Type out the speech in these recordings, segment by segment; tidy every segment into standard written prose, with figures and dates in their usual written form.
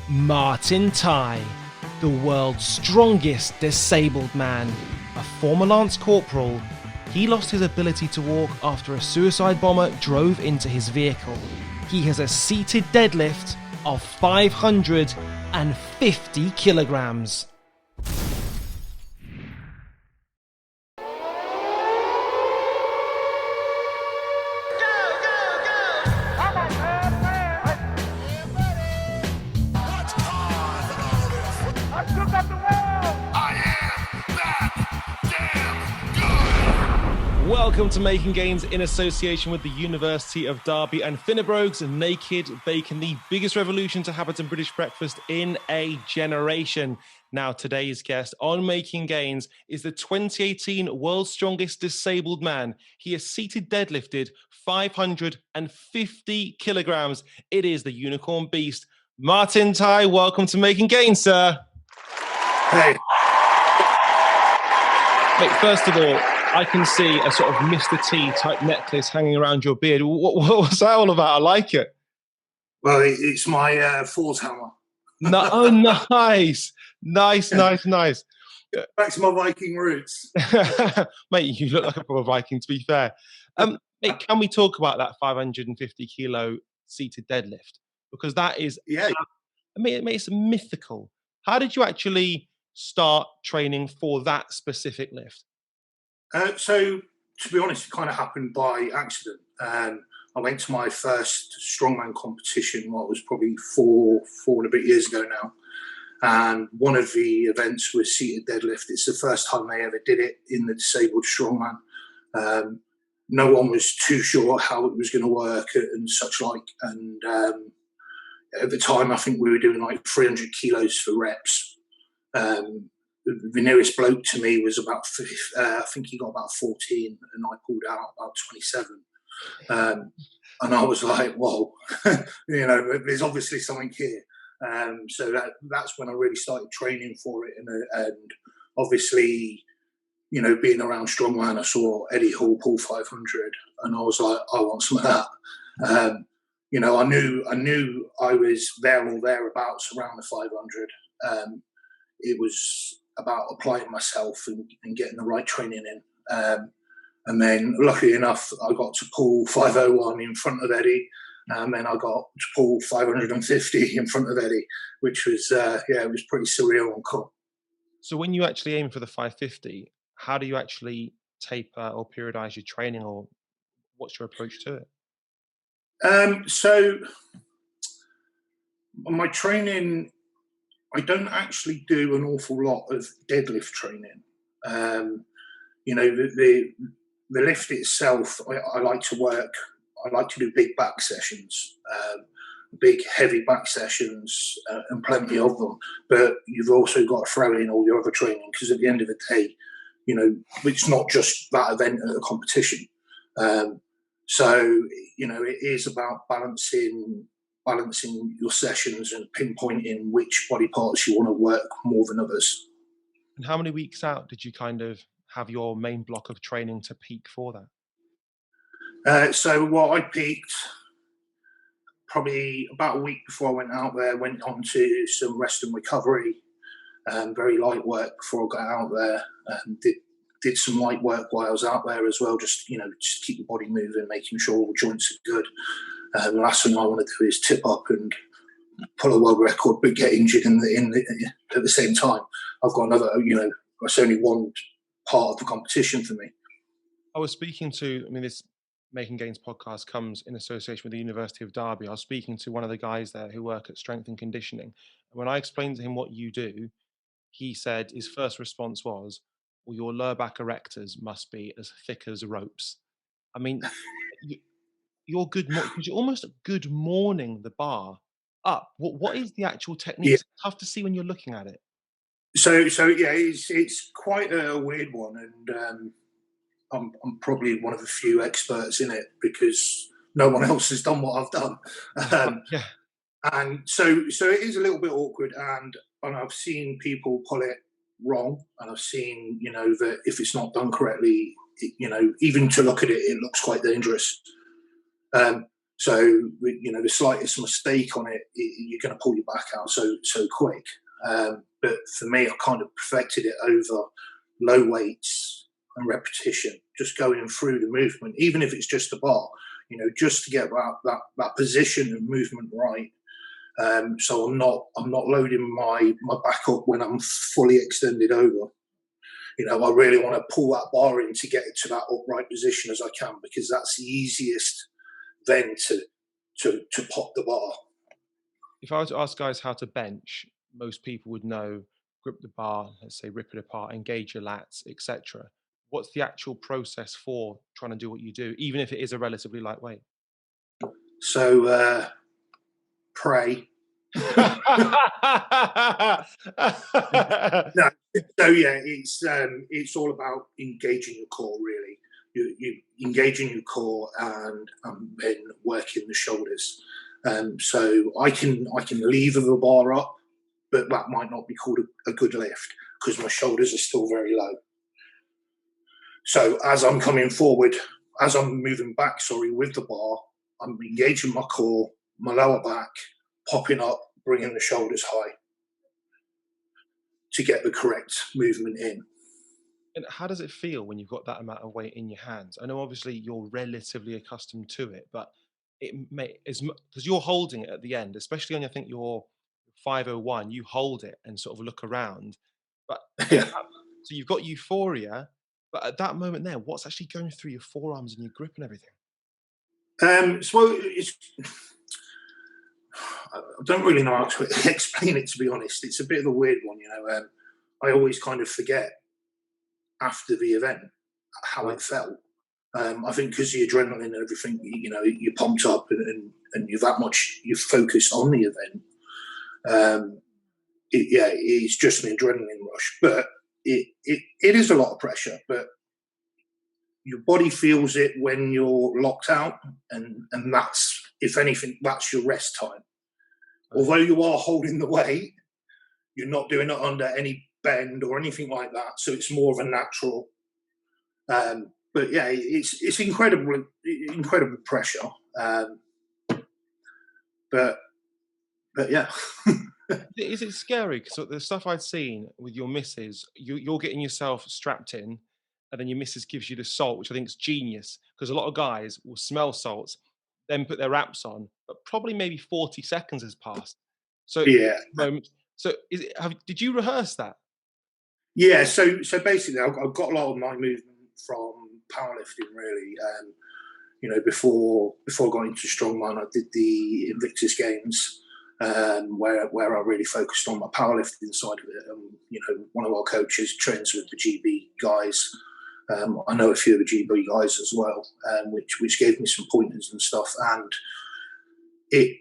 Martin Tye, the world's strongest disabled man. A former Lance Corporal, he lost his ability to walk after a suicide bomber drove into his vehicle. He has a seated deadlift of 550 kilograms. Welcome to Making Gains in association with the University of Derby and Finnebrogue's Naked Bacon, the biggest revolution to habit and British breakfast in a generation. Now, today's guest on Making Gains is the 2018 World's Strongest Disabled Man. He has seated deadlifted 550 kilograms. It is the unicorn beast. Martin Tye, welcome to Making Gains, sir. Hey. Mate, first of all, I can see a sort of Mr. T type necklace hanging around your beard. What's that all about? I like it. Well, it's my Force hammer. Oh, nice. Nice. Back to my Viking roots. Mate, you look like a proper Viking, to be fair. Mate, can we talk about that 550 kilo seated deadlift? Because that is, yeah. I mean, it's mythical. How did you actually start training for that specific lift? So, to be honest, it kind of happened by accident. I went to my first strongman competition, what was probably four and a bit years ago now. And one of the events was seated deadlift. It's the first time they ever did it in the disabled strongman. No one was too sure how it was going to work and such like. And at the time, I think we were doing like 300 kilos for reps. The nearest bloke to me was about, I think he got about 14 and I pulled out about 27. And I was like, whoa, there's obviously something here. So that's when I really started training for it. And obviously, being around strongman, I saw Eddie Hall pull 500 and I was like, I want some of that. I knew I was there or thereabouts around the 500. It was about applying myself and getting the right training in. And then, luckily enough, I got to pull 501 in front of Eddie. And then I got to pull 550 in front of Eddie, which was, it was pretty surreal and cool. So when you actually aim for the 550, how do you actually taper or periodize your training, or what's your approach to it? So my training, I don't actually do an awful lot of deadlift training. The lift itself, I like to work. I like to do big back sessions, big heavy back sessions, and plenty of them. But you've also got to throw in all your other training because at the end of the day, it's not just that event at a competition. It is about balancing your sessions and pinpointing which body parts you want to work more than others. And how many weeks out did you kind of have your main block of training to peak for that? I peaked probably about a week before I went out there, went on to some rest and recovery, very light work before I got out there, did some light work while I was out there as well, just keep the body moving, making sure all the joints are good. The last thing I want to do is tip up and pull a world record, but get injured at the same time. I've got another, it's only one part of the competition for me. I was speaking to, this Making Gains podcast comes in association with the University of Derby. I was speaking to one of the guys there who work at strength and conditioning. And when I explained to him what you do, he said his first response was, well, your lower back erectors must be as thick as ropes. You're good, because you're almost good morning the bar up. What is the actual technique? Yeah. It's tough to see when you're looking at it. So it's quite a weird one, and I'm probably one of the few experts in it because no one else has done what I've done. Yeah. And so it is a little bit awkward, and I've seen people pull it wrong, and I've seen that if it's not done correctly, even to look at it, it looks quite dangerous. So, you know, the slightest mistake on it, you're going to pull your back out so quick. But for me, I kind of perfected it over low weights and repetition, just going through the movement, even if it's just a bar, you know, just to get that position and movement right. So I'm not loading my back up when I'm fully extended over. You know, I really want to pull that bar in to get it to that upright position as I can, because that's the easiest then to pop the bar. If I were to ask guys how to bench, most people would know grip the bar, let's say rip it apart, engage your lats, etc. What's the actual process for trying to do what you do, even if it is a relatively light weight? So pray. No, so yeah, it's all about engaging your core, really. You engaging your core and then working the shoulders. So I can lever the bar up, but that might not be called a good lift because my shoulders are still very low. So as I'm coming forward, as I'm moving back, with the bar, I'm engaging my core, my lower back, popping up, bringing the shoulders high to get the correct movement in. And how does it feel when you've got that amount of weight in your hands? I know obviously you're relatively accustomed to it, but it may, because you're holding it at the end, especially on I think your 501, you hold it and sort of look around. But Yeah. so you've got euphoria, but at that moment there, what's actually going through your forearms and your grip and everything? So I don't really know how to explain it, to be honest. It's a bit of a weird one, you know. I always kind of forget after the event how it felt. I think because the adrenaline and everything, you know, you're pumped up and you're focused on the event. It's just an adrenaline rush, but it is a lot of pressure, but your body feels it when you're locked out, and that's, if anything, that's your rest time. Although you are holding the weight, you're not doing it under any bend or anything like that, so it's more of a natural. But yeah, it's incredible pressure. But yeah. Is it scary? Because the stuff I'd seen with your missus, you're getting yourself strapped in, and then your missus gives you the salt, which I think is genius. Because a lot of guys will smell salts, then put their wraps on, but probably maybe 40 seconds has passed. So Yeah. moment. So did you rehearse that? Yeah. So basically, I've got a lot of my movement from powerlifting, really. You know, before I got into strongman, I did the Invictus Games, where I really focused on my powerlifting side of it. You know, one of our coaches trains with the GB guys. I know a few of the GB guys as well, which gave me some pointers and stuff. And it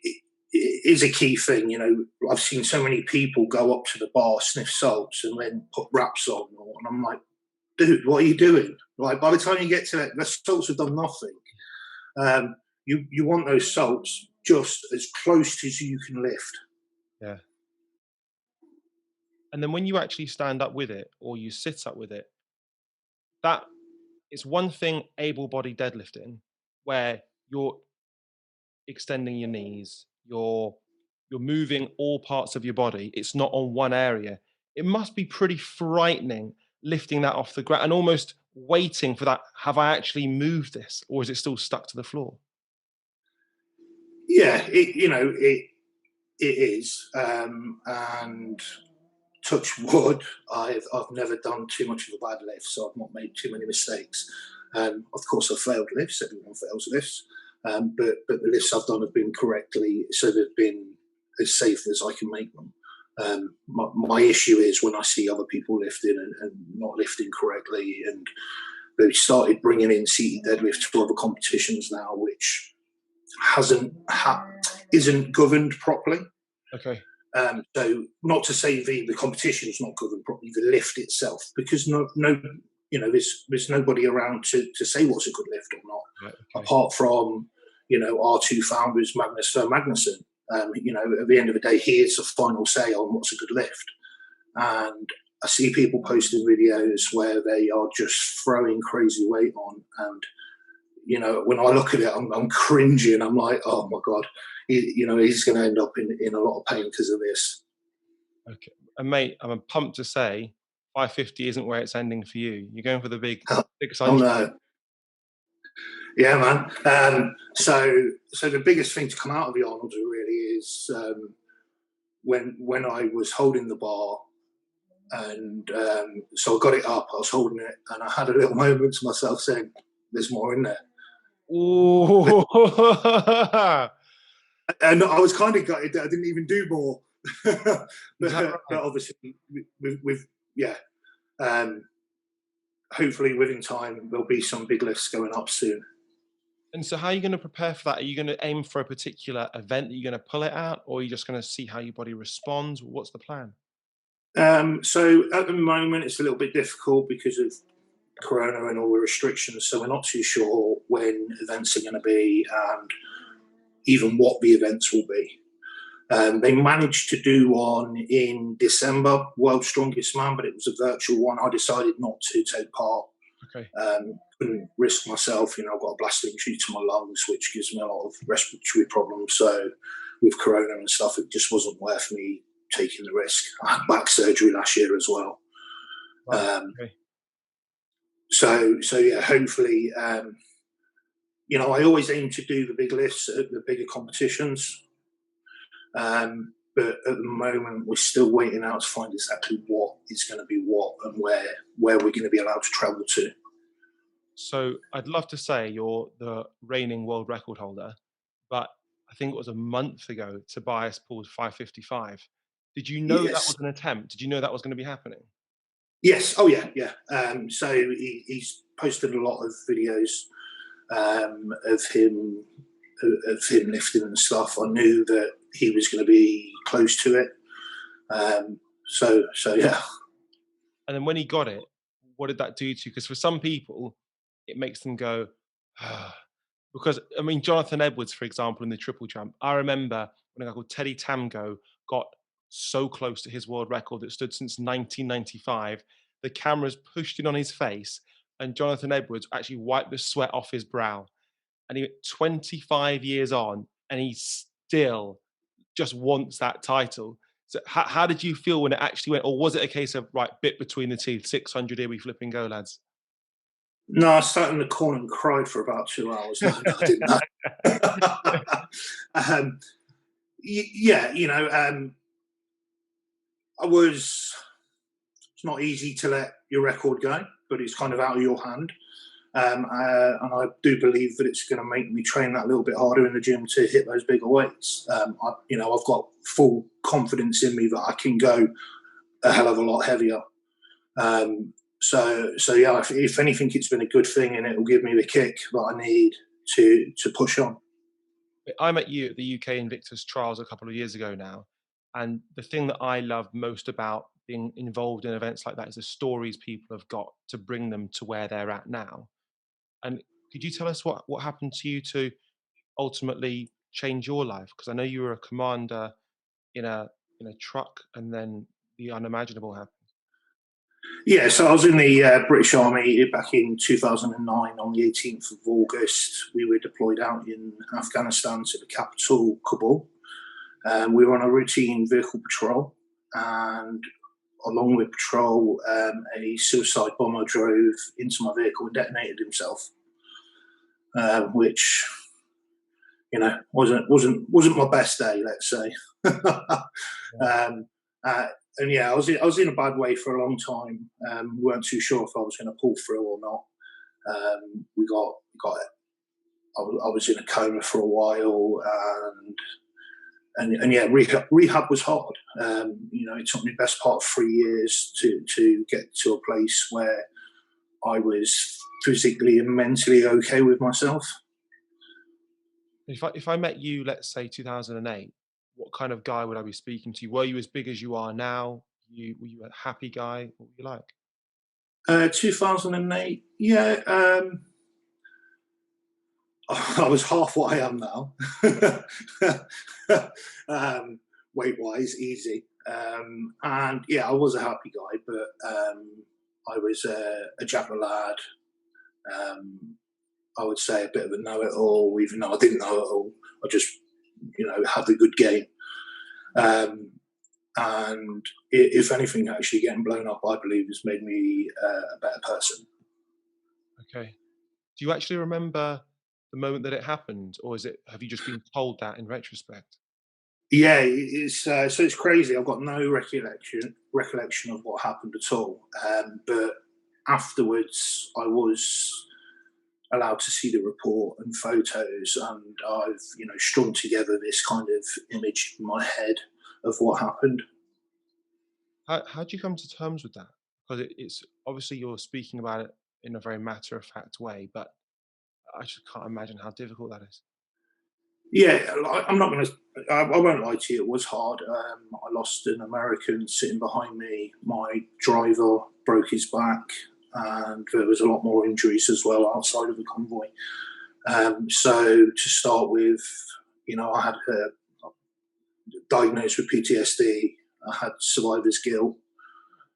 is a key thing. You know, I've seen so many people go up to the bar, sniff salts, and then put wraps on, and I'm like, dude, what are you doing? Like, by the time you get to it, the salts have done nothing. You want those salts just as close as you can lift. Yeah. And then when you actually stand up with it or you sit up with it, that it's one thing able-bodied deadlifting where you're extending your knees, you're moving all parts of your body. It's not on one area. It must be pretty frightening lifting that off the ground and almost waiting for that. Have I actually moved this, or is it still stuck to the floor? Yeah, it is, and touch wood, I've never done too much of a bad lift, so I've not made too many mistakes. Of course, I've failed lifts. Everyone fails lifts, but the lifts I've done have been correctly, so they've been as safe as I can make them. My issue is when I see other people lifting and not lifting correctly, and they started bringing in seated deadlifts for other competitions now, which isn't governed properly. Okay. So not to say the competition is not governed properly, the lift itself, because no, you know, there's nobody around to say what's a good lift or not, Right, okay. apart from, you know, our two founders, Magnus Magnuson. You know, at the end of the day, he is the final say on what's a good lift. And I see people posting videos where they are just throwing crazy weight on, and you know, when I look at it, I'm cringing. I'm like, oh my God, he's going to end up in a lot of pain because of this. Okay. And mate, I'm pumped to say 550 isn't where it's ending for you. You're going for the big Oh 600. no. Yeah, man. So the biggest thing to come out of the Arnold really is when I was holding the bar, and so I got it up. I was holding it, and I had a little moment to myself saying, "There's more in there." Ooh. And I was kind of gutted that I didn't even do more. Right? But obviously, with yeah. Hopefully, within time, there'll be some big lifts going up soon. And so how are you going to prepare for that? Are you going to aim for a particular event that you're going to pull it at, or are you just going to see how your body responds? What's the plan? So at the moment, it's a little bit difficult because of Corona and all the restrictions. So we're not too sure when events are going to be and even what the events will be. They managed to do one in December, World's Strongest Man, but it was a virtual one. I decided not to take part. Okay. Couldn't risk myself. I've got a blasting injury to my lungs, which gives me a lot of respiratory problems. So with Corona and stuff, it just wasn't worth me taking the risk. I had back surgery last year as well. Right. Okay. So yeah, hopefully, I always aim to do the big lifts at the bigger competitions. But at the moment, we're still waiting out to find exactly what is going to be what and where we're going to be allowed to travel to. So I'd love to say you're the reigning world record holder, but I think it was a month ago Tobias pulled 555. Did you know that Yes. was an attempt? Did you know that was going to be happening? Yes. Oh, yeah. Yeah. So he's posted a lot of videos of him lifting and stuff. I knew that he was going to be close to it. So yeah. And then when he got it, what did that do to you? Because for some people, it makes them go, ah. Because, I mean, Jonathan Edwards, for example, in the triple jump, I remember when a guy called Teddy Tamgo got so close to his world record that stood since 1995. The cameras pushed in on his face, and Jonathan Edwards actually wiped the sweat off his brow. And he 25 years on, and he still just wants that title. So how did you feel when it actually went, or was it a case of right bit between the teeth, 600 here we flipping go, lads? No, I sat in the corner and cried for about 2 hours. No, I didn't know. Yeah, it's not easy to let your record go, but it's kind of out of your hand. And I do believe that it's going to make me train that little bit harder in the gym to hit those bigger weights. I've got full confidence in me that I can go a hell of a lot heavier. So yeah, if anything, it's been a good thing, and it will give me the kick that I need to push on. I met you at the UK Invictus Trials a couple of years ago now. And the thing that I love most about being involved in events like that is the stories people have got to bring them to where they're at now. And could you tell us what happened to you to ultimately change your life? Because I know you were a commander in a truck, and then the unimaginable happened. Yeah, so I was in the British Army back in 2009 on the 18th of August. We were deployed out in Afghanistan to the capital, Kabul. We were on a routine vehicle patrol, and along with patrol, a suicide bomber drove into my vehicle and detonated himself, which wasn't my best day, let's say. And yeah, I was in a bad way for a long time. We weren't too sure if I was going to pull through or not. We got I was in a coma for a while, and yeah, rehab was hard. It took me the best part of 3 years to get to a place where I was physically and mentally okay with myself. If I met you, let's say 2008, what kind of guy would I be speaking to? Were you as big as you are now? Were you a happy guy? What were you like? 2008, yeah. I was half what I am now. Weight wise, easy. And yeah, I was a happy guy, but I was a Jabba lad. I would say, a bit of a know-it-all, even though I didn't know it all. I just, had the good game. And if anything, actually getting blown up, I believe, has made me a better person. Okay. Do you actually remember the moment that it happened, or have you just been told that in retrospect? Yeah, it's so it's crazy. I've got no recollection of what happened at all. But afterwards, I was allowed to see the report and photos, and I've strung together this kind of image in my head of what happened. How do you come to terms with that? Because it's obviously you're speaking about it in a very matter of fact way, but I just can't imagine how difficult that is. Yeah, I'm not going to. I won't lie to you. It was hard. I lost an American sitting behind me. My driver broke his back, and there was a lot more injuries as well outside of the convoy. So to start with, I had diagnosed with PTSD. I had survivor's guilt,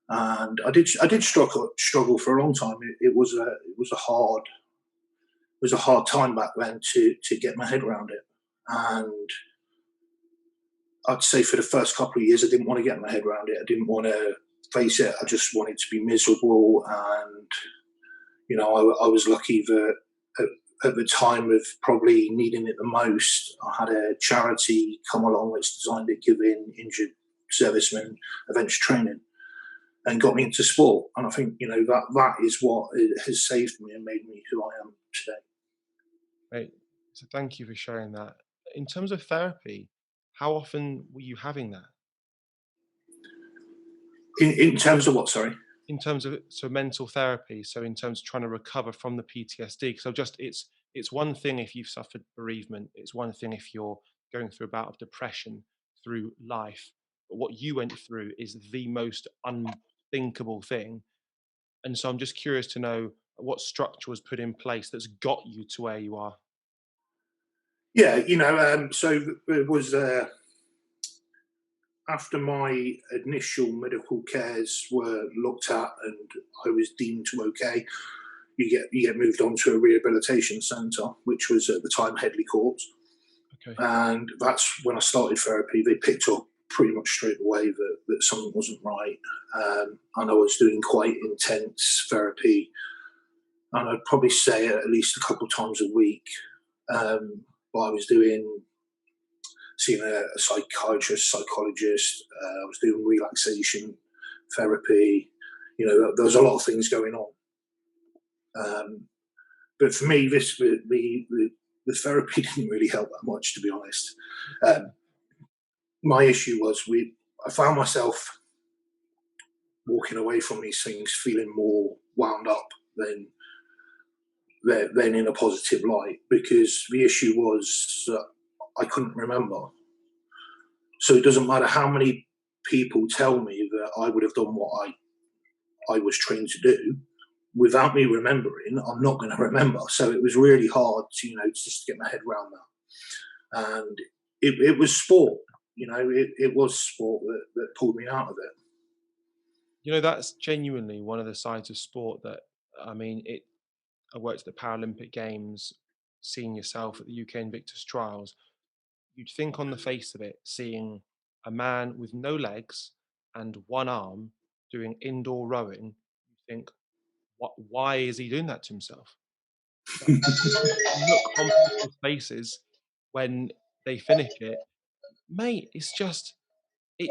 and I did struggle for a long time. It was a hard time back then to get my head around it. And I'd say for the first couple of years, I didn't want to get my head around it. I didn't want to face it. I just wanted to be miserable. And, I was lucky that at the time of probably needing it the most, I had a charity come along that's designed to give in injured servicemen adventure training and got me into sport. And I think, that is what has saved me and made me who I am today. Right. So thank you for sharing that. In terms of therapy, how often were you having that? In terms of what, sorry? In terms of mental therapy, so in terms of trying to recover from the PTSD, because it's one thing if you've suffered bereavement, it's one thing if you're going through a bout of depression through life, but what you went through is the most unthinkable thing. And so I'm just curious to know what structure was put in place that's got you to where you are. Yeah, so it was after my initial medical cares were looked at and I was deemed to okay. You get moved on to a rehabilitation centre, which was at the time Headley Court, Okay. and that's when I started therapy. They picked up pretty much straight away that something wasn't right, and I was doing quite intense therapy, and I'd probably say at least a couple of times a week. But I was seeing a psychiatrist, psychologist. I was doing relaxation therapy. There was a lot of things going on. But for me, the therapy didn't really help that much, to be honest. My issue was I found myself walking away from these things feeling more wound up than in a positive light, because the issue was that I couldn't remember. So it doesn't matter how many people tell me that I would have done what I was trained to do. Without me remembering, I'm not going to remember. So it was really hard to, just to get my head around that. And it was sport, it was sport that pulled me out of it. That's genuinely one of the sides of sport that, I mean, I worked at the Paralympic Games, seeing yourself at the UK Invictus Trials. You'd think on the face of it, seeing a man with no legs and one arm doing indoor rowing, you think, why is he doing that to himself? But you look on people's faces when they finish it, mate, it's just it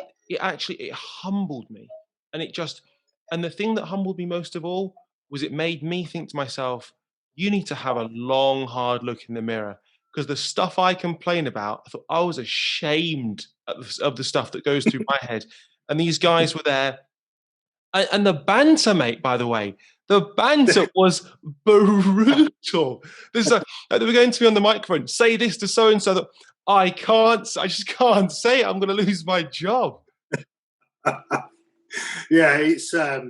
humbled me. And the thing that humbled me most of all was it made me think to myself, you need to have a long, hard look in the mirror. Because the stuff I complain about, I thought I was ashamed of the stuff that goes through my head. And these guys were there. And the banter, mate, by the way, the banter was brutal. They were going to me on the microphone, say this to so and so, that I just can't say it. I'm going to lose my job. Yeah, it's that's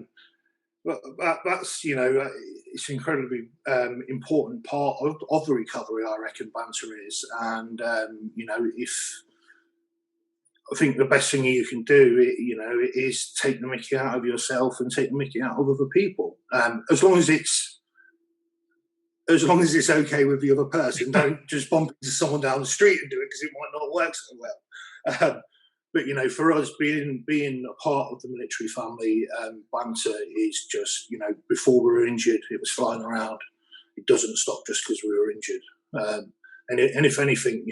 it's an incredibly important part of the recovery. I reckon banter is, and if I think the best thing you can do, is take the mickey out of yourself and take the mickey out of other people. As long as it's as long as it's okay with the other person. Don't just bump into someone down the street and do it, because it might not work so well. But for us, being a part of the military family, banter is just, before we were injured, it was flying around. It doesn't stop just because we were injured. And if anything,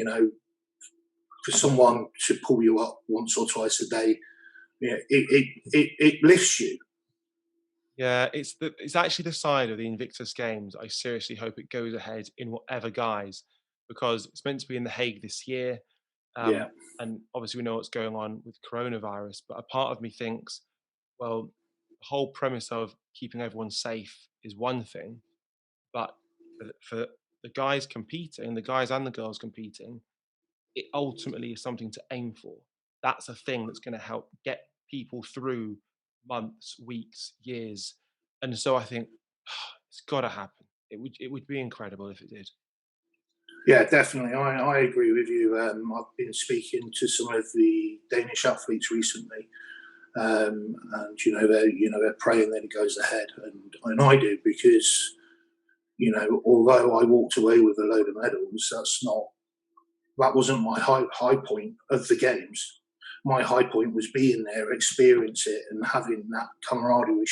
for someone to pull you up once or twice a day, it lifts you. Yeah, it's actually the side of the Invictus Games. I seriously hope it goes ahead in whatever guise, because it's meant to be in The Hague this year. Yeah. And obviously we know what's going on with coronavirus, but a part of me thinks, well, the whole premise of keeping everyone safe is one thing, but for the guys competing, the guys and the girls competing, it ultimately is something to aim for. That's a thing that's going to help get people through months, weeks, years. And so I think it's got to happen. It would be incredible if it did. Yeah, definitely. I agree with you. I've been speaking to some of the Danish athletes recently, and they're praying that it goes ahead, and I do, because although I walked away with a load of medals, that wasn't my high point of the games. My high point was being there, experience it, and having that camaraderie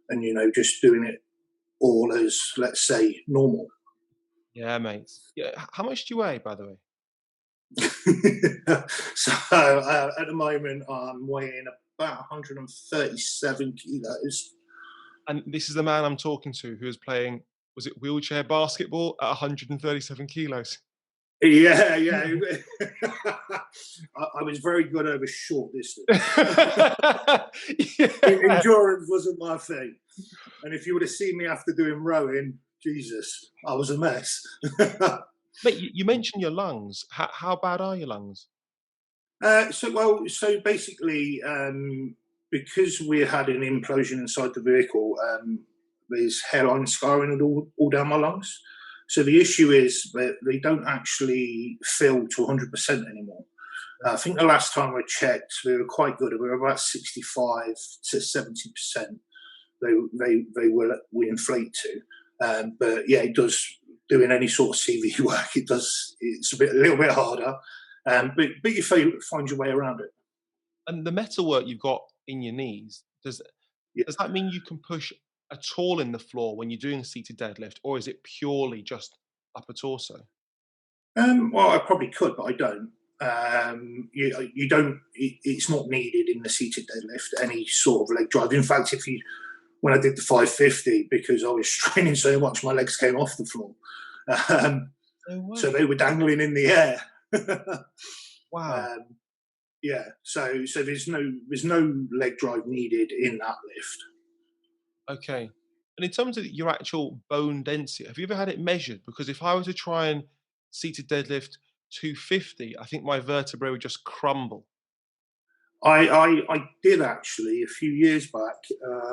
and just doing it all as, let's say, normal. Yeah, mate. Yeah. How much do you weigh, by the way? So at the moment, I'm weighing about 137 kilos. And this is the man I'm talking to who is playing, was it wheelchair basketball at 137 kilos? Yeah. I was very good over short distance. Yeah. Endurance wasn't my thing. And if you would have seen me after doing rowing, Jesus, I was a mess. Mate, you mentioned your lungs. How bad are your lungs? So basically, because we had an implosion inside the vehicle, there's hairline scarring all down my lungs. So the issue is that they don't actually fill to 100% anymore. I think the last time I checked, we were quite good. We were about 65 to 70%. We inflate to. But yeah, it does, doing any sort of CV work, it's a little bit harder. But you find your way around it. And the metalwork you've got in your knees, does that mean you can push at all in the floor when you're doing a seated deadlift, or is it purely just upper torso? Well, I probably could, but I don't. You don't. It's not needed in the seated deadlift, any sort of leg drive. In fact, when I did the 550, because I was training so much, my legs came off the floor, so they were dangling in the air. Wow. Yeah. So there's no leg drive needed in that lift. Okay. And in terms of your actual bone density, have you ever had it measured? Because if I were to try and seated deadlift 250, I think my vertebrae would just crumble. I did actually a few years back,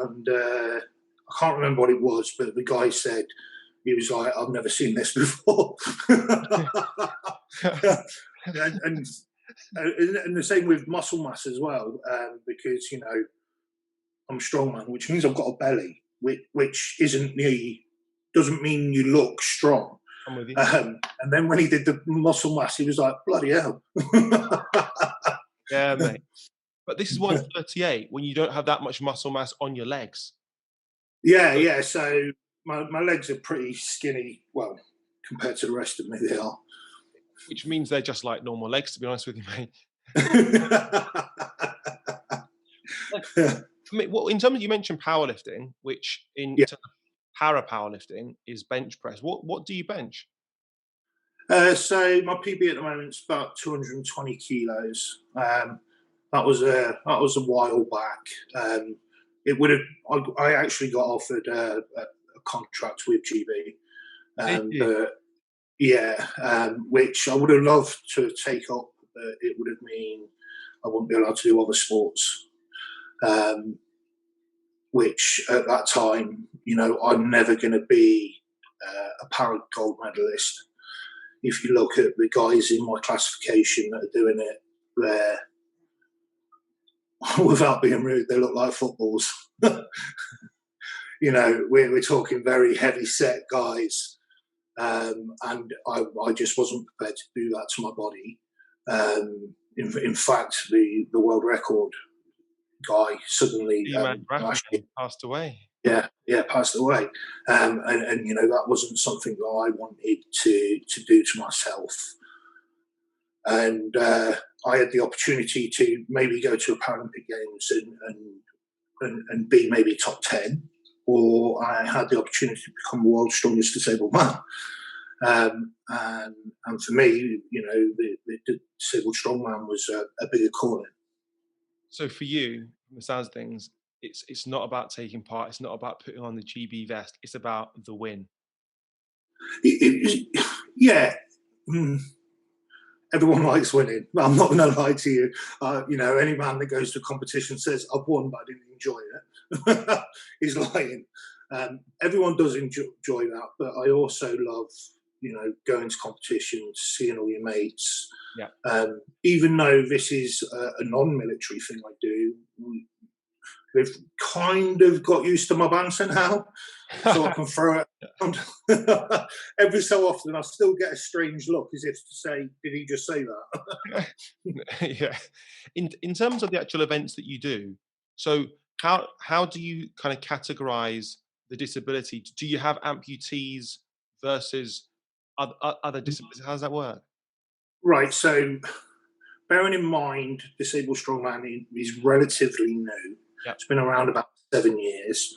and I can't remember what it was, but the guy said, he was like, "I've never seen this before." and the same with muscle mass as well, because I'm strongman, which means I've got a belly, which doesn't mean you look strong. I'm with you. And then when he did the muscle mass, he was like, "Bloody hell!" Yeah, mate. But this is 138 when you don't have that much muscle mass on your legs. Yeah. So my legs are pretty skinny. Well, compared to the rest of me, they are. Which means they're just like normal legs, to be honest with you, mate. I mean, in terms of, you mentioned powerlifting, which in terms of para powerlifting is bench press. What do you bench? So my PB at the moment is about 220 kilos. That was a while back. It would have. I actually got offered a contract with GB, but which I would have loved to take up, but it would have mean I wouldn't be allowed to do other sports. Which at that time, I'm never going to be a para gold medalist. If you look at the guys in my classification that are doing it, they're, without being rude, they look like footballs. we're talking very heavy set guys, and I just wasn't prepared to do that to my body. In fact, the world record guy suddenly passed away. Yeah, passed away, and that wasn't something that I wanted to do to myself. And I had the opportunity to maybe go to a Paralympic Games and be maybe top 10, or I had the opportunity to become the world's strongest disabled man. And for me, the disabled strongman was a bigger calling. So for you, from the sounds of things, it's not about taking part. It's not about putting on the GB vest. It's about the win. Yeah. Everyone likes winning. I'm not going to lie to you. Any man that goes to a competition says, I've won, but I didn't enjoy it. He's lying. Everyone does enjoy that, but I also love, going to competitions, seeing all your mates. Yeah. Even though this is a non-military thing I do, they've kind of got used to my banter now, so I can throw it around. Every so often I still get a strange look as if to say, did he just say that? Yeah. In terms of the actual events that you do, so how do you kind of categorize the disability? Do you have amputees versus other disabilities? How does that work? Right, so bearing in mind Disabled Strongman is relatively new. Yep. It's been around about 7 years.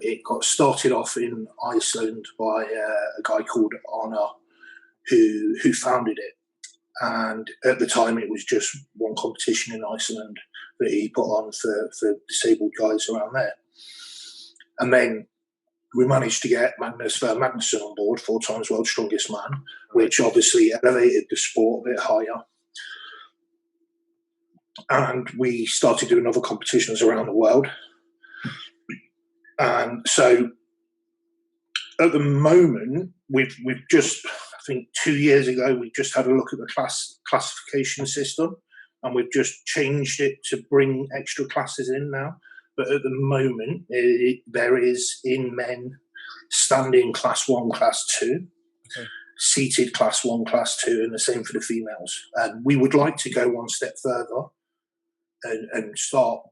It got started off in Iceland by a guy called Arna, who founded it. And at the time, it was just one competition in Iceland that he put on for disabled guys around there. And then we managed to get Magnus Magnusson on board, 4 times world's strongest man, which obviously elevated the sport a bit higher. And we started doing other competitions around the world. And so at the moment, we've just, I think 2 years ago, we just had a look at the classification system, and we've just changed it to bring extra classes in now. But at the moment, there is in men standing class 1, class 2, okay, seated class 1, class 2, and the same for the females. And we would like to go one step further and start,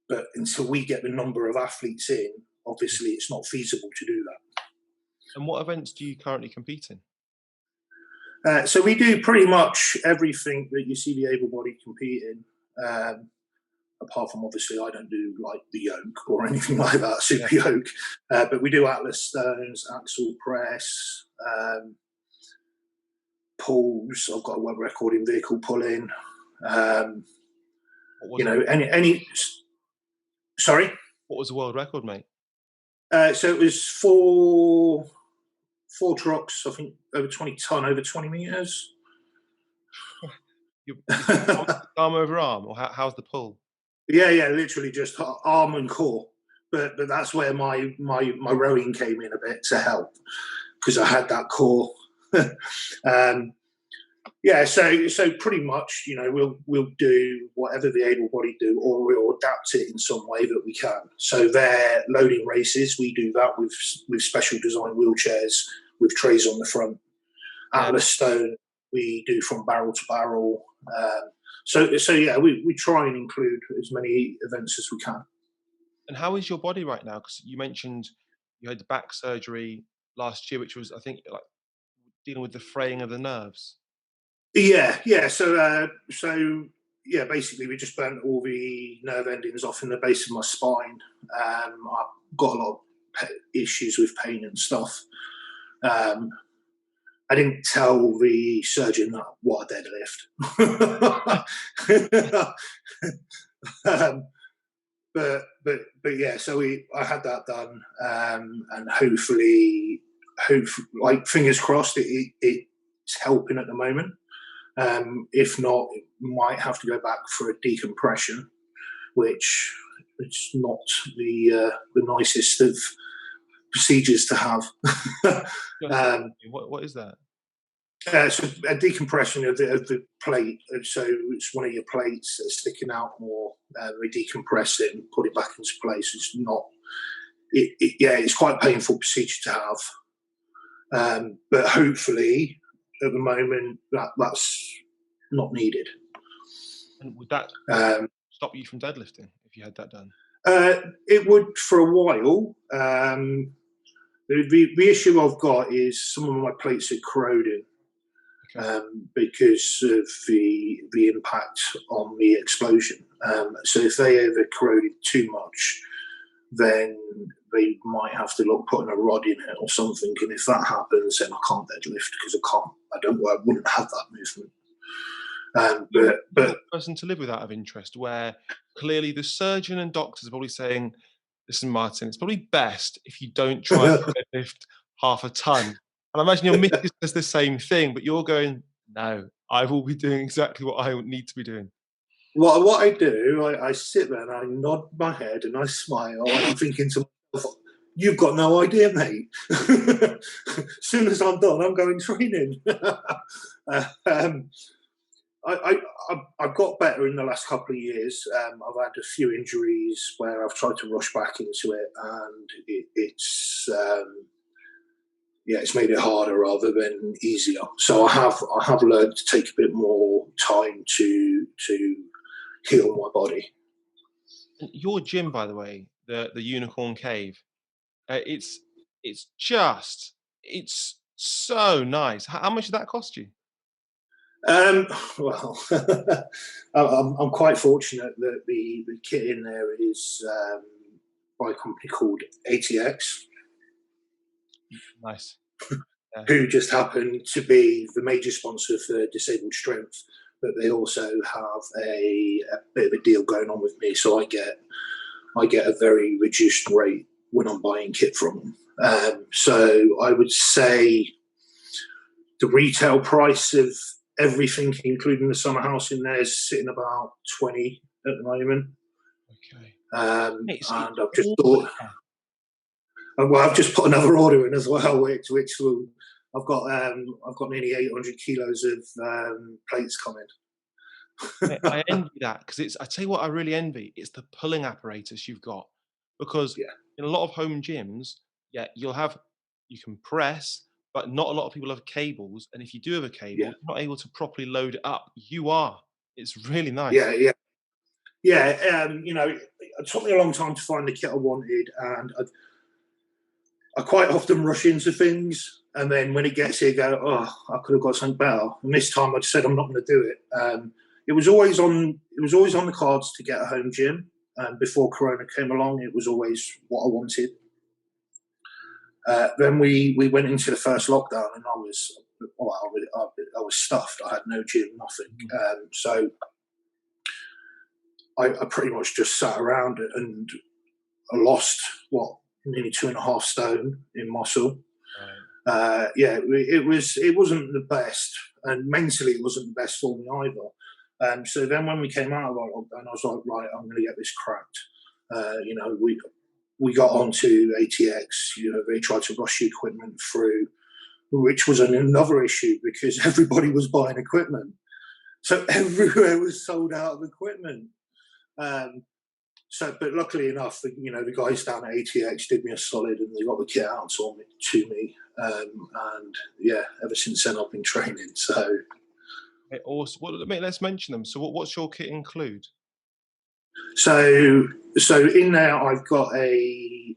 but until we get the number of athletes in, obviously it's not feasible to do that. And what events do you currently compete in? So we do pretty much everything that you see the able-bodied compete in, apart from obviously I don't do like the yoke or anything like that, super yoke, but we do Atlas stones, axle press, pulls. I've got a world record in vehicle pulling. Any. Sorry. What was the world record, mate? So it was four trucks, I think, over 20 ton, over 20 meters. You arm over arm, or how's the pull? Yeah, literally just arm and core. But that's where my rowing came in a bit to help, because I had that core. So pretty much, we'll do whatever the able-bodied do, or we'll adapt it in some way that we can. So their loading races, we do that with special design wheelchairs with trays on the front. Atlas stone, we do from barrel to barrel. We try and include as many events as we can. And how is your body right now? Because you mentioned you had the back surgery last year, which was, I think, like dealing with the fraying of the nerves. Yeah. So basically we just burnt all the nerve endings off in the base of my spine. I've got a lot of issues with pain and stuff. I didn't tell the surgeon that what a deadlift. But yeah, so I had that done, and hopefully, like fingers crossed, it's helping at the moment. If not, it might have to go back for a decompression, which it's not the nicest of procedures to have. What is that? So a decompression of the plate. So it's one of your plates that's sticking out more. We decompress it and put it back into place. it's quite a painful procedure to have. But hopefully, at the moment, that's not needed. And would that stop you from deadlifting if you had that done? It would for a while. The issue I've got is some of my plates are corroding. Okay. Because of the impact on the explosion. So if they ever corroded too much, then they might have to look putting a rod in it or something. And if that happens, then I can't deadlift because I wouldn't have that movement. But person to live with out of interest, where clearly the surgeon and doctors are probably saying, "Listen, Martin, it's probably best if you don't try to deadlift half a ton." And I imagine your missus does the same thing, but you're going, "No, I will be doing exactly what I need to be doing." What I do, I sit there and I nod my head and I smile and I'm thinking to myself, "You've got no idea, mate. As soon as I'm done, I'm going training." I've got better in the last couple of years. I've had a few injuries where I've tried to rush back into it, and it's made it harder rather than easier. So I have learned to take a bit more time to heal my body. Your gym, by the way, the Unicorn Cave, it's so nice. How much did that cost you? Well, I'm quite fortunate that the kit in there is by a company called ATX. Nice. Yeah. Who just happen to be the major sponsor for Disabled Strength, but they also have a bit of a deal going on with me, so I get a very reduced rate when I'm buying kit from them. So I would say the retail price of everything, including the summer house in there, is sitting about 20 at the moment. Okay. And I've just thought, well, I've just put another order in as well, which will. I've got nearly 800 kilos of plates coming. I envy that because I tell you what, I really envy. It's the pulling apparatus you've got, because in a lot of home gyms, you can press, but not a lot of people have cables. And if you do have a cable, you're not able to properly load it up. You are. It's really nice. Yeah. It took me a long time to find the kit I wanted, and I quite often rush into things, and then when it gets here, go, I could have got something better. And this time, I just said I'm not going to do it. It was always on the cards to get a home gym. Before Corona came along, it was always what I wanted. Then we went into the first lockdown, and I was stuffed. I had no gym, nothing. So I pretty much just sat around and I lost nearly 2.5 stone in muscle. Right. It wasn't the best, and mentally it wasn't the best for me either. So then when we came out of our lockdown, I was like, right, I'm going to get this cracked. We got onto ATX. They tried to rush the equipment through, which was another issue because everybody was buying equipment, so everywhere was sold out of equipment. But luckily enough, the guys down at ATX did me a solid, and they got the kit out to me. And ever since then I've been training. So, awesome. Let's mention them. So, what's your kit include? So in there I've got an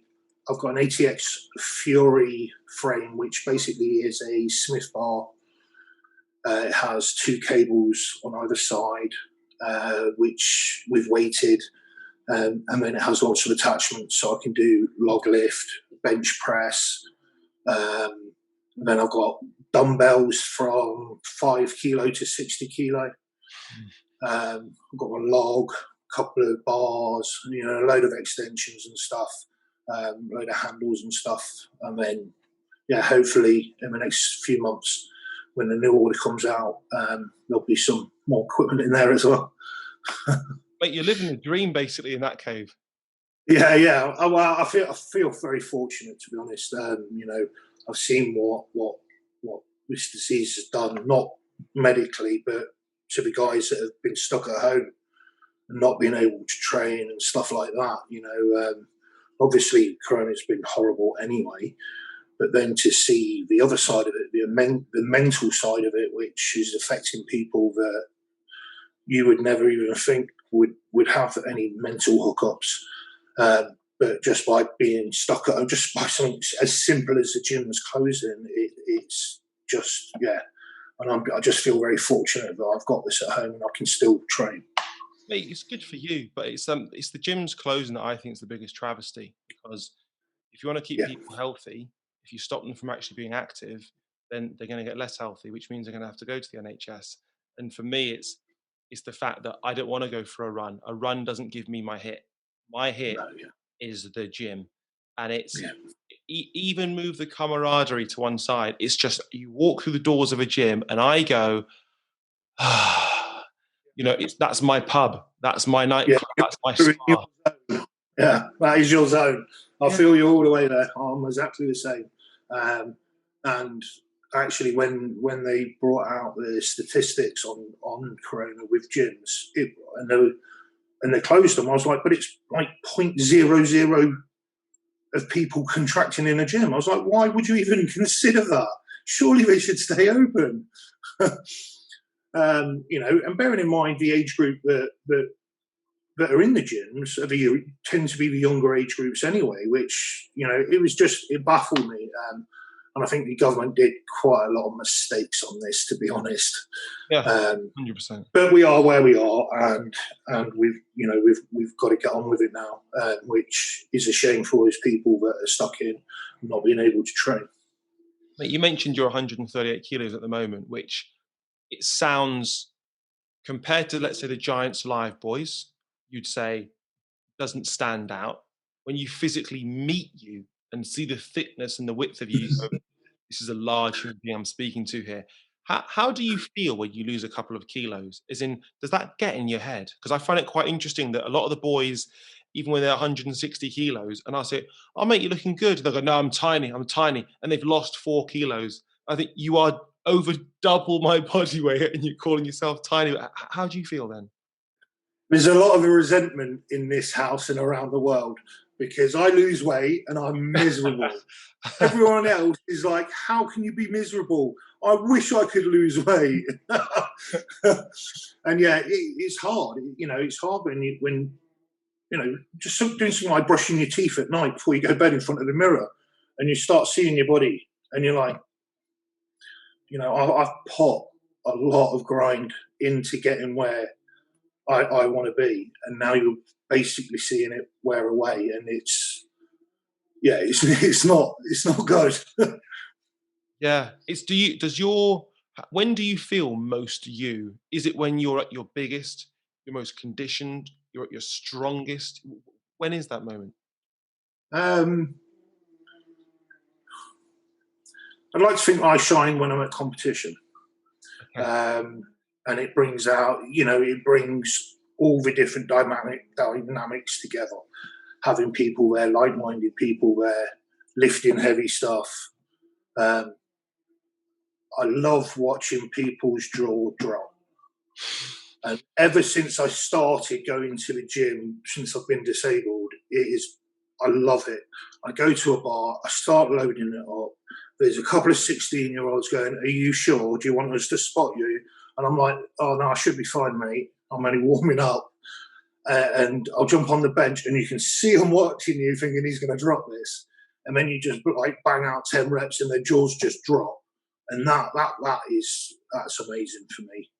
ATX Fury frame, which basically is a Smith bar. It has 2 cables on either side, which we've weighted. And then it has lots of attachments, so I can do log lift, bench press. Then I've got dumbbells from 5 kilo to 60 kilo. I've got a log, a couple of bars, a load of extensions and stuff, a load of handles and stuff. And then, hopefully in the next few months, when the new order comes out, there'll be some more equipment in there as well. Mate, you're living the dream basically in that cave. Yeah. I feel very fortunate, to be honest. I've seen what this disease has done, not medically, but to the guys that have been stuck at home and not being able to train and stuff like that. obviously Corona's been horrible anyway, but then to see the other side of it, the mental side of it, which is affecting people that you would never even think would have any mental hookups. But just by being stuck at, just by something as simple as the gym's closing, it's just, yeah. And I just feel very fortunate that I've got this at home and I can still train. Mate, it's good for you, but it's the gym's closing that I think is the biggest travesty, because if you want to keep Yeah, people healthy, if you stop them from actually being active, then they're going to get less healthy, which means they're going to have to go to the NHS. And for me, it's the fact that I don't want to go for a run. A run doesn't give me my hit. My hit no, yeah, is the gym, and it's yeah. even move the camaraderie to one side. It's just you walk through the doors of a gym, and I go, that's my pub, that's my Yeah, nightclub, that's my you're in your spa. zone. Yeah, that is your zone. I Yeah. feel you all the way there. I'm exactly the same. And actually, when they brought out the statistics on Corona with gyms, and they closed them, I was like, but it's like 0.00 of people contracting in a gym. I was like, why would you even consider that? Surely they should stay open. And bearing in mind the age group that are in the gyms tend to be the younger age groups anyway, which, it baffled me. And I think the government did quite a lot of mistakes on this, to be honest. Yeah, 100%. But we are where we are, and we've got to get on with it now, which is a shame for those people that are stuck in not being able to train. Mate, you mentioned you're 138 kilos at the moment, which it sounds, compared to, let's say, the Giants Live boys, you'd say doesn't stand out. When you physically meet you and see the thickness and the width of you, you go, this is a large human being I'm speaking to here. How do you feel when you lose a couple of kilos? As in, does that get in your head? Because I find it quite interesting that a lot of the boys, even when they're 160 kilos, and I say, "Oh, mate, you're looking good." They go, "No, I'm tiny. I'm tiny," and they've lost 4 kilos. I think you are over double my body weight, and you're calling yourself tiny. How do you feel then? There's a lot of resentment in this house and around the world because I lose weight and I'm miserable. Everyone else is like, how can you be miserable? I wish I could lose weight. And yeah, it's hard. It's hard when just doing something like brushing your teeth at night before you go to bed in front of the mirror and you start seeing your body and you're like, I've put a lot of grind into getting where I want to be, and now you're basically seeing it wear away, and it's not good. Yeah. When do you feel most you? Is it when you're at your biggest, your most conditioned, you're at your strongest? When is that moment? um, I'd like to think I shine when I'm at competition, Okay. and it brings out, it brings all the different dynamics together. Having people there, like-minded people there, lifting heavy stuff. Um, I love watching people's jaw drop. And ever since I started going to the gym, since I've been disabled, I love it. I go to a bar, I start loading it up. There's a couple of 16-year-olds going, "Are you sure? Do you want us to spot you?" And I'm like, "Oh, no, I should be fine, mate. I'm only warming up." And I'll jump on the bench and you can see them watching you thinking he's going to drop this. And then you just bang out 10 reps and their jaws just drop. And that's amazing for me.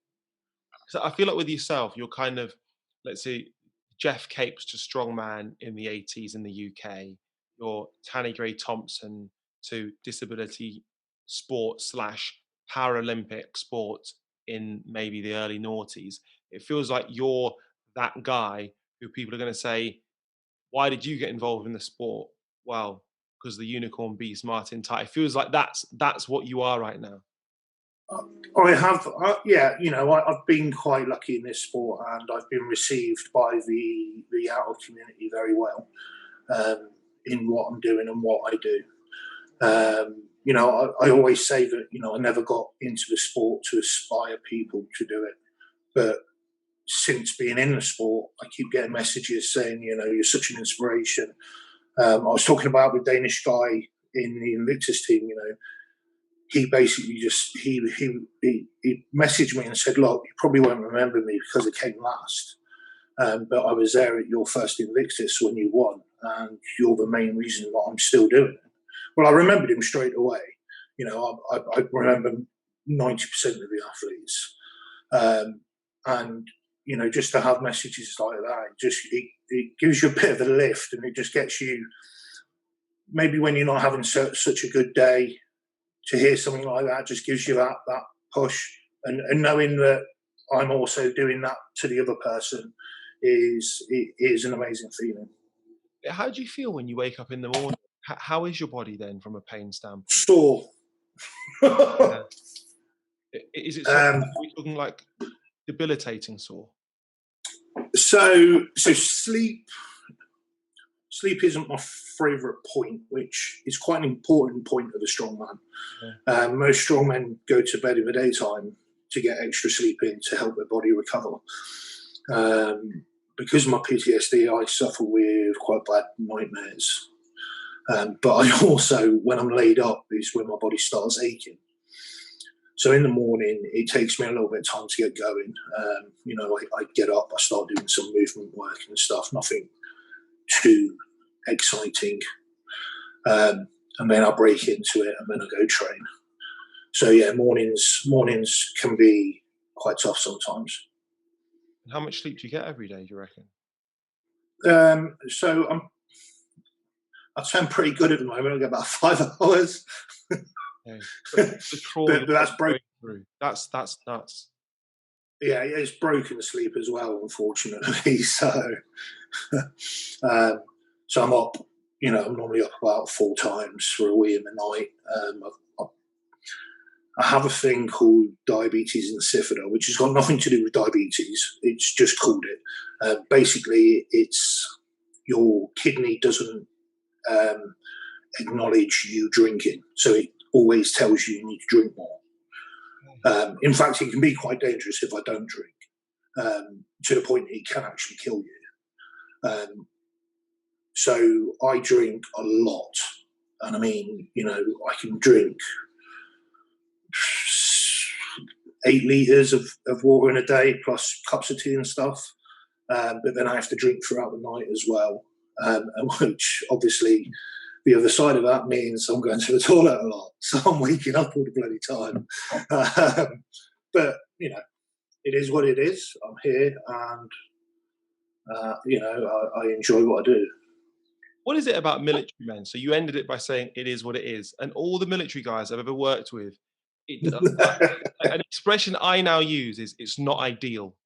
So I feel like with yourself, you're kind of, let's say, Jeff Capes to strongman in the 80s in the UK. You're Tanny Gray Thompson to disability sport slash Paralympic sport in maybe the early noughties. It feels like you're that guy who people are going to say, why did you get involved in the sport? Well, because the unicorn beast Martin Tye. It feels like that's what you are right now. I have, I've been quite lucky in this sport, and I've been received by the adult community very well in what I'm doing and what I do. I always say that I never got into the sport to aspire people to do it, but since being in the sport, I keep getting messages saying, you're such an inspiration. I was talking about the Danish guy in the Invictus team. He basically just he messaged me and said, "Look, you probably won't remember me because I came last, but I was there at your first Invictus when you won, and you're the main reason why I'm still doing it." Well, I remembered him straight away. I remember 90% of the athletes, and just to have messages like that, it gives you a bit of a lift, and it just gets you. Maybe when you're not having such a good day, to hear something like that just gives you that push, and knowing that I'm also doing that to the other person is an amazing feeling. How do you feel when you wake up in the morning? How is your body then from a pain standpoint? Sore. Yeah. Is it are we talking like debilitating sore? So sleep isn't my favourite point, which is quite an important point of a strongman. Yeah. Most strongmen go to bed in the daytime to get extra sleep in to help their body recover. Because of my PTSD, I suffer with quite bad nightmares. But I also, when I'm laid up, is when my body starts aching. So in the morning, it takes me a little bit of time to get going. I get up, I start doing some movement work and stuff, nothing too exciting. And then I break into it and then I go train. So yeah, mornings can be quite tough sometimes. And how much sleep do you get every day, do you reckon? So I'd say I'm pretty good at the moment. I get about 5 hours. Okay. But that's broken. That's nuts. Yeah, it's broken sleep as well, unfortunately. So I'm up. I'm normally up about 4 times for a wee in the night. I have a thing called diabetes insipida, which has got nothing to do with diabetes. It's just called it. Basically, it's your kidney doesn't acknowledge you drinking, so it always tells you need to drink more. In fact, it can be quite dangerous if I don't drink, to the point it can actually kill you. So I drink a lot, and I mean, I can drink 8 litres of water in a day, plus cups of tea and stuff. But then I have to drink throughout the night as well, and which obviously the other side of that means I'm going to the toilet a lot. So I'm waking up all the bloody time. But, it is what it is. I'm here and, I enjoy what I do. What is it about military men? So you ended it by saying it is what it is. And all the military guys I've ever worked with, an expression I now use is it's not ideal.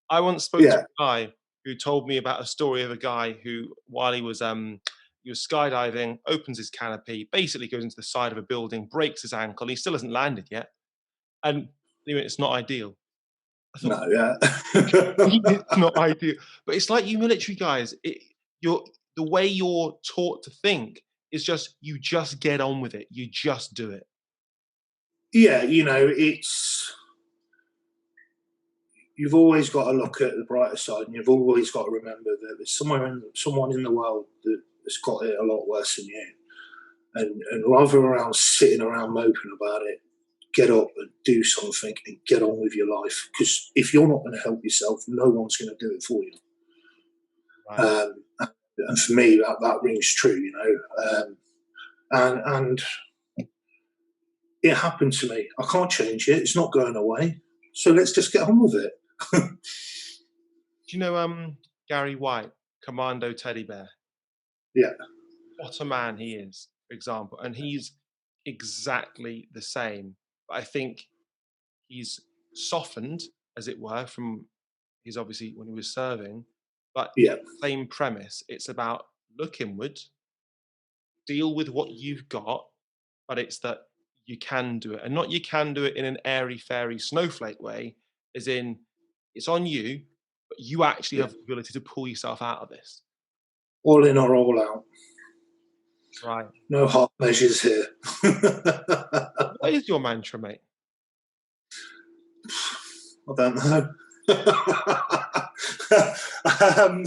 I once spoke to a guy who told me about a story of a guy who, while he was skydiving, opens his canopy, basically goes into the side of a building, breaks his ankle. He still hasn't landed yet. And it's not ideal. I thought, no, yeah. It's not ideal. But it's like you military guys, the way you're taught to think is just, you just get on with it. You just do it. Yeah, you've always got to look at the brighter side, and you've always got to remember that there's someone in the world that's got it a lot worse than you. And rather around sitting around moping about it, get up and do something and get on with your life. Because if you're not going to help yourself, no one's going to do it for you. Right. And for me, that rings true, and it happened to me. I can't change it. It's not going away. So let's just get on with it. Do you know Gary White, Commando Teddy Bear? Yeah. What a man he is, for example. And he's exactly the same. But I think he's softened, as it were, from his obviously when he was serving. But same premise. It's about look inward, deal with what you've got, but it's that you can do it. And not you can do it in an airy-fairy snowflake way, as in it's on you, but you actually have the ability to pull yourself out of this. All in or all out. Right. No half measures here. What is your mantra, mate? I don't know.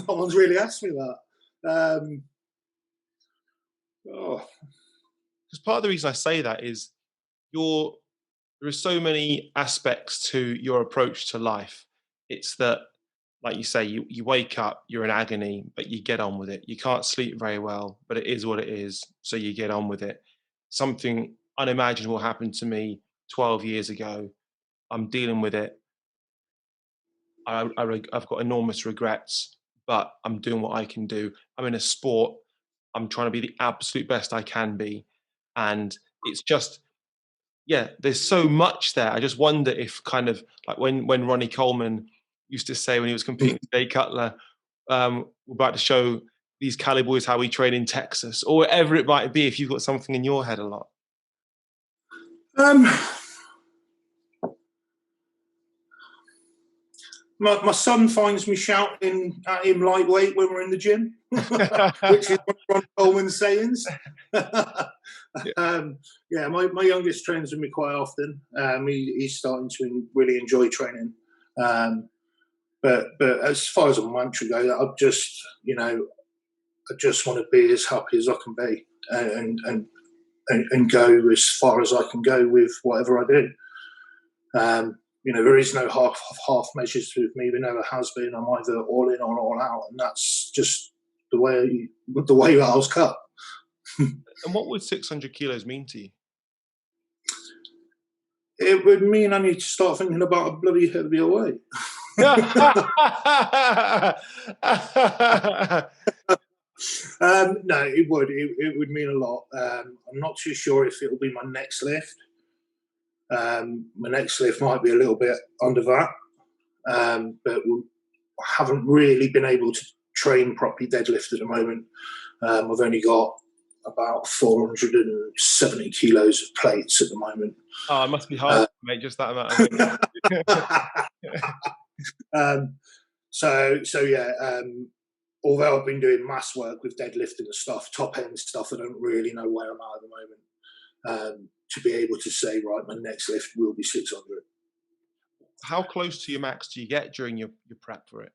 No one's really asked me that. Oh, Because part of the reason I say that is you're there are so many aspects to your approach to life. It's that, like you say, you wake up, you're in agony, but you get on with it. You can't sleep very well, but it is what it is. So you get on with it. Something unimaginable happened to me 12 years ago. I'm dealing with it. I've got enormous regrets, but I'm doing what I can do. I'm in a sport. I'm trying to be the absolute best I can be. And it's just, yeah, there's so much there. I just wonder if kind of like when Ronnie Coleman used to say when he was competing with Jay Cutler, we're about to show these Cali boys how we train in Texas, or whatever it might be, if you've got something in your head a lot. um, my son finds me shouting at him lightweight when we're in the gym, which is one of Ron Coleman's sayings. Yeah, my youngest trains with me quite often. He's starting to really enjoy training. But as far as a mantra goes, I just want to be as happy as I can be, and go as far as I can go with whatever I do. There is no half measures with me. There never has been. I'm either all in or all out, and that's just the way I was cut. And what would 600 kilos mean to you? It would mean I need to start thinking about a bloody heavier weight. No, it would. It would mean a lot. I'm not too sure if it will be my next lift. My next lift might be a little bit under that, but I haven't really been able to train properly deadlift at the moment. I've only got about 470 kilos of plates at the moment. Oh, it must be hard to make just that amount of weight. So yeah. Although I've been doing mass work with deadlifting and stuff, top end stuff, I don't really know where I'm at the moment. To be able to say, right, my next lift will be 600. How close to your max do you get during your prep for it?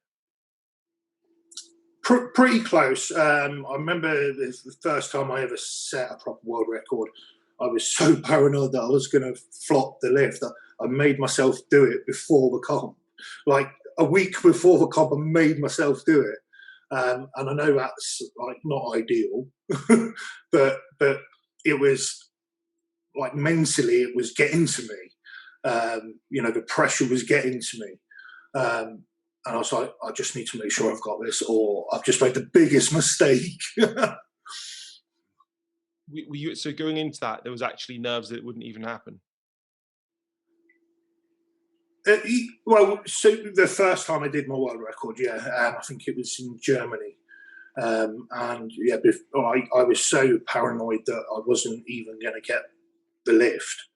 Pretty close. I remember the first time I ever set a proper world record, I was so paranoid that I was going to flop the lift. I made myself do it before the comp. Like a week before the comp, I made myself do it. And I know that's like not ideal, but it was like mentally it was getting to me. The pressure was getting to me. And I was like, I just need to make sure I've got this, or I've just made the biggest mistake. So going into that, there was actually nerves that it wouldn't even happen? Well, so the first time I did my world record, I think it was in Germany. And yeah, I was so paranoid that I wasn't even going to get the lift.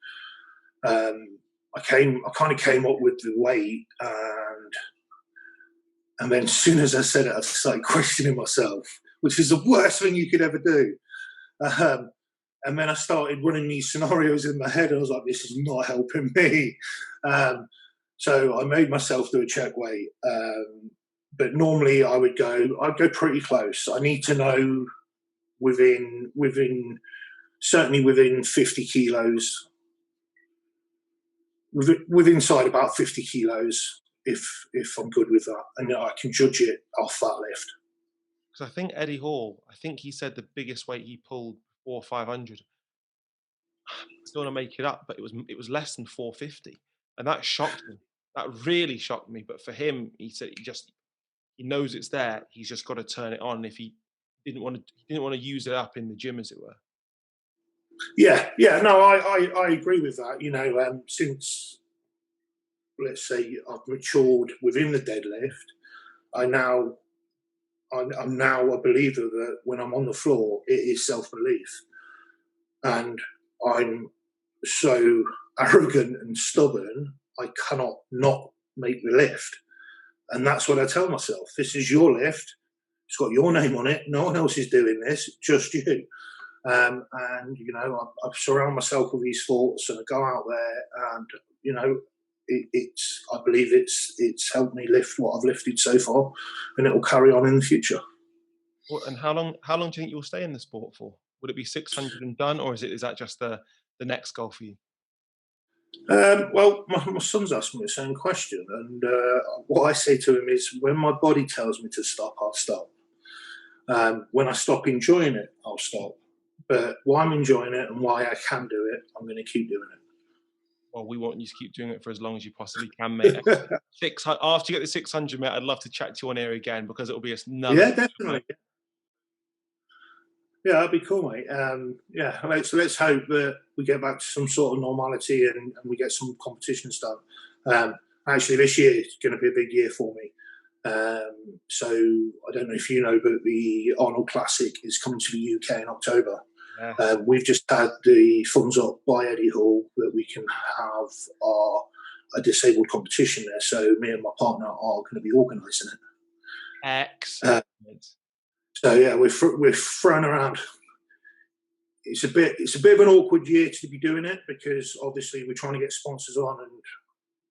I kind of came up with the weight, and then as soon as I said it, I started questioning myself, which is the worst thing you could ever do. And then I started running these scenarios in my head, and I was like, this is not helping me. So I made myself do a check weight. But normally I'd go pretty close. I need to know certainly within 50 kilos, within inside about 50 kilos, if I'm good with that, and I can judge it off that lift. Because I think Eddie Hall, he said the biggest weight he pulled before 500. I don't want to make it up, but it was less than 450, and that shocked me. That really shocked me. But for him, he said he knows it's there. He's just got to turn it on. If he didn't want to use it up in the gym, as it were. Yeah. No, I agree with that. Since, let's say, I've matured within the deadlift, I'm now a believer that when I'm on the floor, it is self-belief, and I'm so arrogant and stubborn, I cannot not make the lift. And that's what I tell myself. This is your lift. It's got your name on it. No one else is doing this, just you. And, I surround myself with these thoughts, and I go out there, and, I believe it's helped me lift what I've lifted so far, and it will carry on in the future. Well, and how long do you think you'll stay in the sport for? Would it be 600 and done, or is that just the next goal for you? Well, my son's asked me the same question, and what I say to him is, when my body tells me to stop, I'll stop. When I stop enjoying it, I'll stop. But while I'm enjoying it and why I can do it, I'm going to keep doing Well, we want you to keep doing it for as long as you possibly can, mate. it. After you get the 600, mate, I'd love to chat to you on air again, because it'll be another. Yeah, definitely. Yeah, that'd be cool, mate. Yeah, let's hope that we get back to some sort of normality and we get some competitions done. Actually, this year is going to be a big year for me. So I don't know if you know, but the Arnold Classic is coming to the UK in October. Yeah. We've just had the funds up by Eddie Hall that we can have a disabled competition there. So me and my partner are going to be organising it. Excellent. So yeah, we're thrown around. It's a bit of an awkward year to be doing it, because obviously we're trying to get sponsors on, and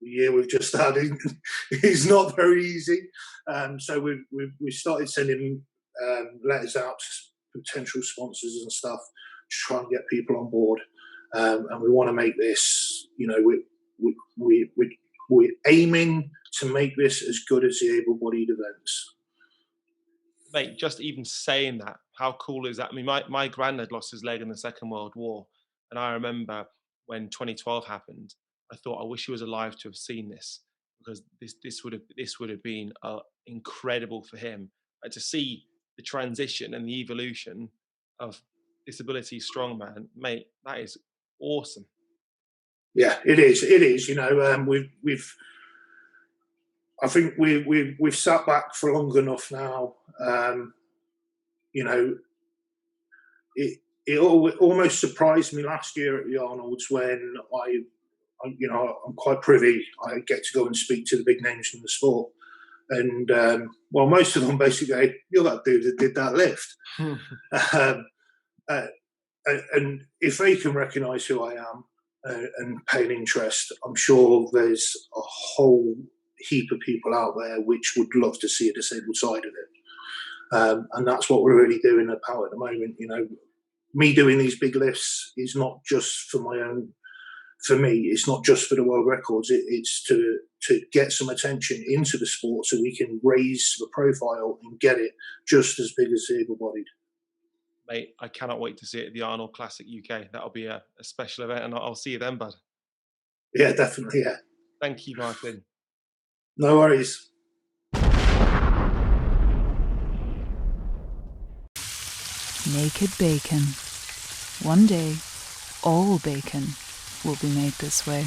the year we've just had is not very easy. So we've started sending letters out to potential sponsors and stuff to try and get people on board. And we want to make this, we're aiming to make this as good as the able-bodied events. Mate, just even saying that, how cool is that? I mean, my granddad lost his leg in the Second World War, and I remember when 2012 happened, I thought, I wish he was alive to have seen this, because this would have been incredible for him, to see the transition and the evolution of disability strongman. Mate, that is awesome. Yeah, it is. It is. I think we've sat back for long enough now. It almost surprised me last year at the Arnold's when I'm quite privy. I get to go and speak to the big names in the sport, and most of them basically go, "You're that dude that did that lift." And if they can recognise who I am and pay an interest, I'm sure there's a whole heap of people out there which would love to see a disabled side of it. And that's what we're really doing about at the moment. Me doing these big lifts is not just for my own. For me, it's not just for the world records. It's to get some attention into the sport, so we can raise the profile and get it just as big as the able-bodied. Mate, I cannot wait to see it at the Arnold Classic UK. That'll be a special event, and I'll see you then, bud. Yeah, definitely. Yeah. Thank you, Martin. No worries. Naked bacon. One day, all bacon will be made this way.